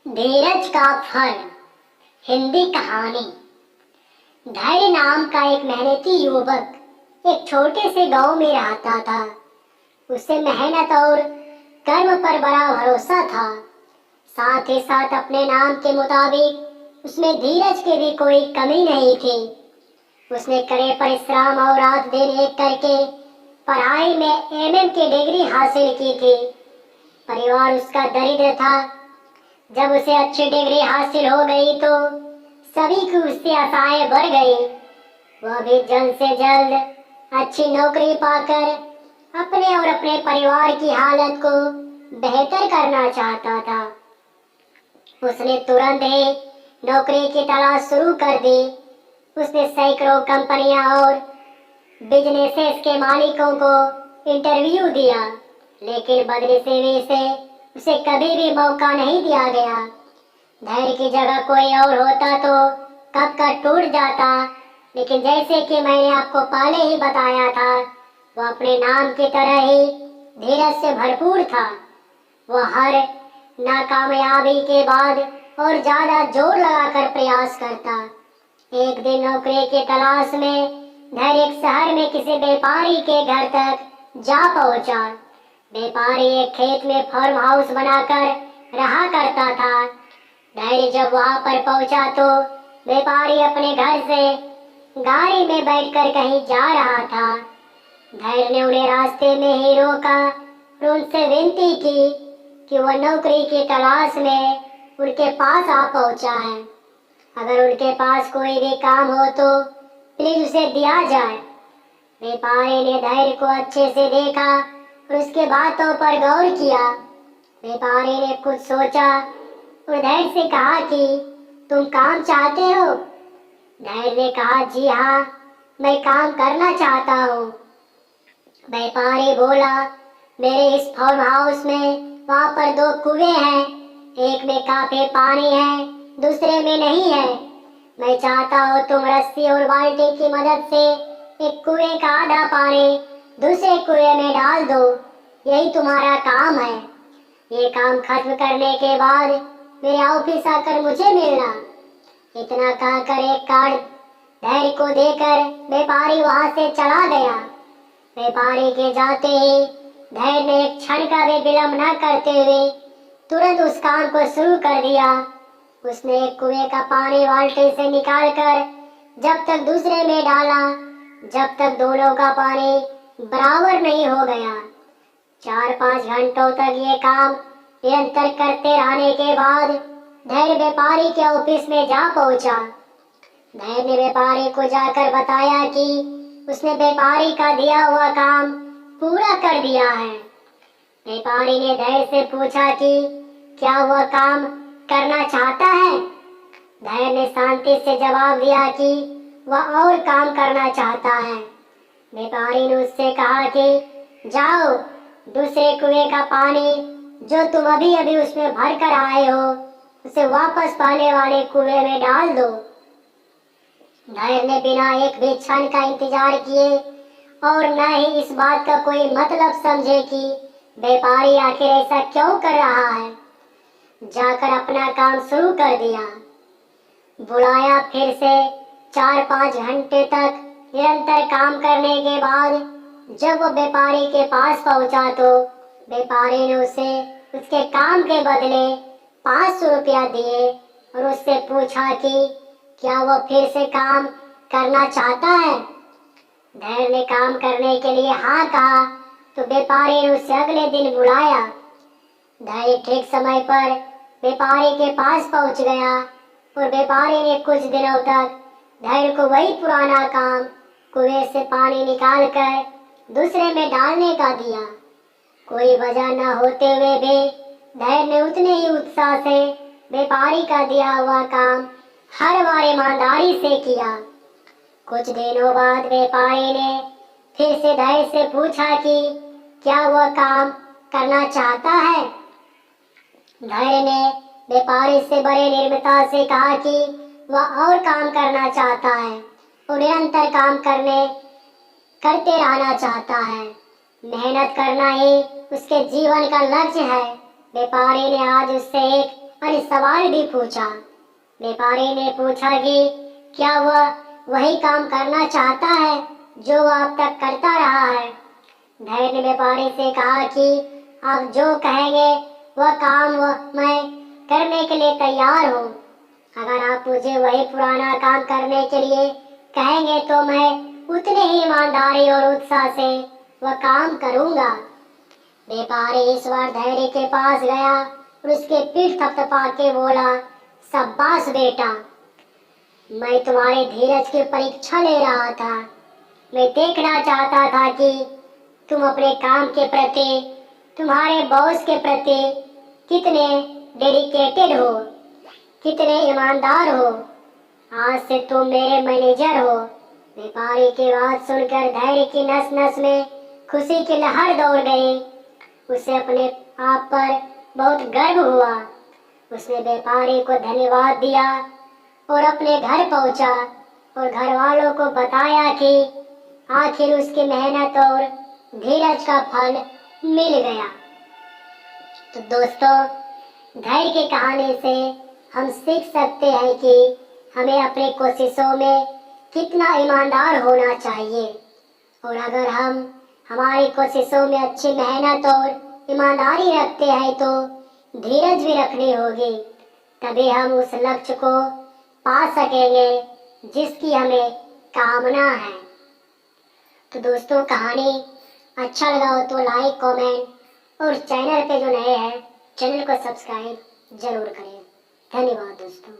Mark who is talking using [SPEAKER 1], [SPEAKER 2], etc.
[SPEAKER 1] धीरज का फल। हिंदी कहानी। धैर्य नाम का एक मेहनती युवक एक छोटे से गांव में रहता था। उसे मेहनत और कर्म पर बड़ा भरोसा था। साथ ही साथ अपने नाम के मुताबिक उसमें धीरज की भी कोई कमी नहीं थी। उसने कड़े परिश्रम और रात दिन एक करके पढ़ाई में एमए की डिग्री हासिल की थी। परिवार उसका दरिद्र था। जब उसे अच्छी डिग्री हासिल हो गई तो सभी की उससे आशाएं बढ़ गई। वह भी जल्द से जल्द अच्छी नौकरी पाकर अपने और अपने परिवार की हालत को बेहतर करना चाहता था। उसने तुरंत ही नौकरी की तलाश शुरू कर दी। उसने सैकड़ों कंपनियां और बिजनेसेस के मालिकों को इंटरव्यू दिया, लेकिन बदनसीबी से उसे कभी भी मौका नहीं दिया गया। धैर्य की जगह कोई और होता तो कब का टूट जाता, लेकिन जैसे कि मैंने आपको पहले ही बताया था, वह अपने नाम की तरह ही धीरज से भरपूर था। वह हर नाकामयाबी के बाद और ज्यादा जोर लगाकर प्रयास करता। एक दिन नौकरी की तलाश में धैर्य एक शहर में किसी व्यापारी के घर तक जा पहुंचा। व्यापारी एक खेत में फार्म हाउस बनाकर रहा करता था। धैर्य जब वहां पर पहुंचा तो व्यापारी अपने घर से गाड़ी में बैठकर कहीं जा रहा था। धैर्य ने उन्हें रास्ते में ही रोका और उनसे विनती की कि वह नौकरी की तलाश में उनके पास आ पहुंचा है। अगर उनके पास कोई भी काम हो तो प्लीज उसे दिया जाए। व्यापारी ने धैर्य को अच्छे से देखा और उसके बातों पर गौर किया। व्यापारी ने कुछ सोचा और धैर्य से कहा कि तुम काम चाहते हो? धैर्य ने कहा, जी हाँ, मैं काम करना चाहता हूँ। व्यापारी बोला, मेरे इस फार्म हाउस में वहाँ पर 2 कुएं हैं। एक में काफी पानी है, दूसरे में नहीं है। मैं चाहता हूँ तुम रस्सी और बाल्टी की मदद से एक कुएं का आधा पानी दूसरे कुएं में डाल दो। यही तुम्हारा काम है। ये काम खत्म करने के बाद मेरे ऑफिस आकर मुझे मिलना। इतना कहकर एक कार्ड धैर्य को देकर व्यापारी वहां से चला गया। व्यापारी के जाते ही धैर्य ने एक क्षण का भी विलंब न करते हुए तुरंत उस काम को शुरू कर दिया। उसने एक कुएं का पानी बाल्टी से निकालकर जब तक दूसरे में डाला, जब तक दोनों का पानी बराबर नहीं हो गया। 4-5 घंटों तक ये काम निरंतर करते रहने के बाद धैर्य व्यापारी के ऑफिस में जा पहुंचा। धैर्य ने व्यापारी को जाकर बताया कि उसने व्यापारी का दिया हुआ काम पूरा कर दिया है। व्यापारी ने धैर्य से पूछा कि क्या वह काम करना चाहता है? धैर्य ने शांति से जवाब दिया कि वह और काम करना चाहता है। व्यापारी ने उससे कहा कि जाओ, दूसरे कुएं का पानी जो तुम अभी अभी उसमें भर कर आए हो उसे वापस पहले वाले कुएं में डाल दो। धैर्य ने बिना एक भी क्षण का इंतजार किए और न ही इस बात का कोई मतलब समझे कि व्यापारी आखिर ऐसा क्यों कर रहा है, जाकर अपना काम शुरू कर दिया। बुलाया फिर से 4-5 घंटे तक निरंतर काम करने के बाद जब वो व्यापारी के पास पहुंचा तो व्यापारी ने उसे उसके काम के बदले 500 रुपया दिए और उससे पूछा कि क्या वह फिर से काम करना चाहता है। धैर्य ने काम करने के लिए हाँ कहा तो व्यापारी ने उसे अगले दिन बुलाया। धैर्य ठीक समय पर व्यापारी के पास पहुंच गया और व्यापारी ने कुछ दिनों तक धैर्य को वही पुराना काम कुएं से पानी निकालकर दूसरे में डालने का दिया। कोई वजह न होते हुए भी धैर्य ने उतने ही उत्साह से व्यापारी का दिया हुआ काम हर बार ईमानदारी से किया। कुछ दिनों बाद व्यापारी ने फिर से धैर्य से पूछा कि क्या वह काम करना चाहता है। धैर्य ने व्यापारी से बड़े निर्भीकता से कहा कि वह और काम करना चाहता है और निरंतर काम करते रहना चाहता है। मेहनत करना ही उसके जीवन का लक्ष्य है। व्यापारी ने आज उससे एक और सवाल भी पूछा। व्यापारी ने पूछा कि क्या वह वही काम करना चाहता है जो वह अब तक करता रहा है। धैर्य ने व्यापारी से कहा कि आप जो कहेंगे वह काम मैं करने के लिए तैयार हूँ। अगर आप मुझे वही पुराना काम करने के लिए कहेंगे तो मैं उतने ही ईमानदारी और उत्साह से वह काम करूँगा। व्यापारी इस बार धैर्य के पास गया और उसके पीठ थपथपा के बोला, शाबाश बेटा, मैं तुम्हारे धीरज की परीक्षा ले रहा था। मैं देखना चाहता था कि तुम अपने काम के प्रति, तुम्हारे बॉस के प्रति कितने डेडिकेटेड हो, कितने ईमानदार हो। आज से तुम मेरे मैनेजर हो। व्यापारी की बात सुनकर धैर्य की नस नस में खुशी की लहर दौड़ गई। उसे अपने आप पर बहुत गर्व हुआ। उसने व्यापारी को धन्यवाद दिया और अपने घर पहुंचा और घर वालों को बताया कि आखिर उसकी मेहनत और धीरज का फल मिल गया। तो दोस्तों, धैर्य की कहानी से हम सीख सकते हैं कि हमें अपनी कोशिशों में कितना ईमानदार होना चाहिए, और अगर हम हमारी कोशिशों में अच्छी मेहनत और ईमानदारी रखते हैं तो धीरज भी रखनी होगी, तभी हम उस लक्ष्य को पा सकेंगे जिसकी हमें कामना है। तो दोस्तों, कहानी अच्छा लगा हो तो लाइक, कमेंट और चैनल पे जो नए हैं चैनल को सब्सक्राइब जरूर करें। धन्यवाद दोस्तों।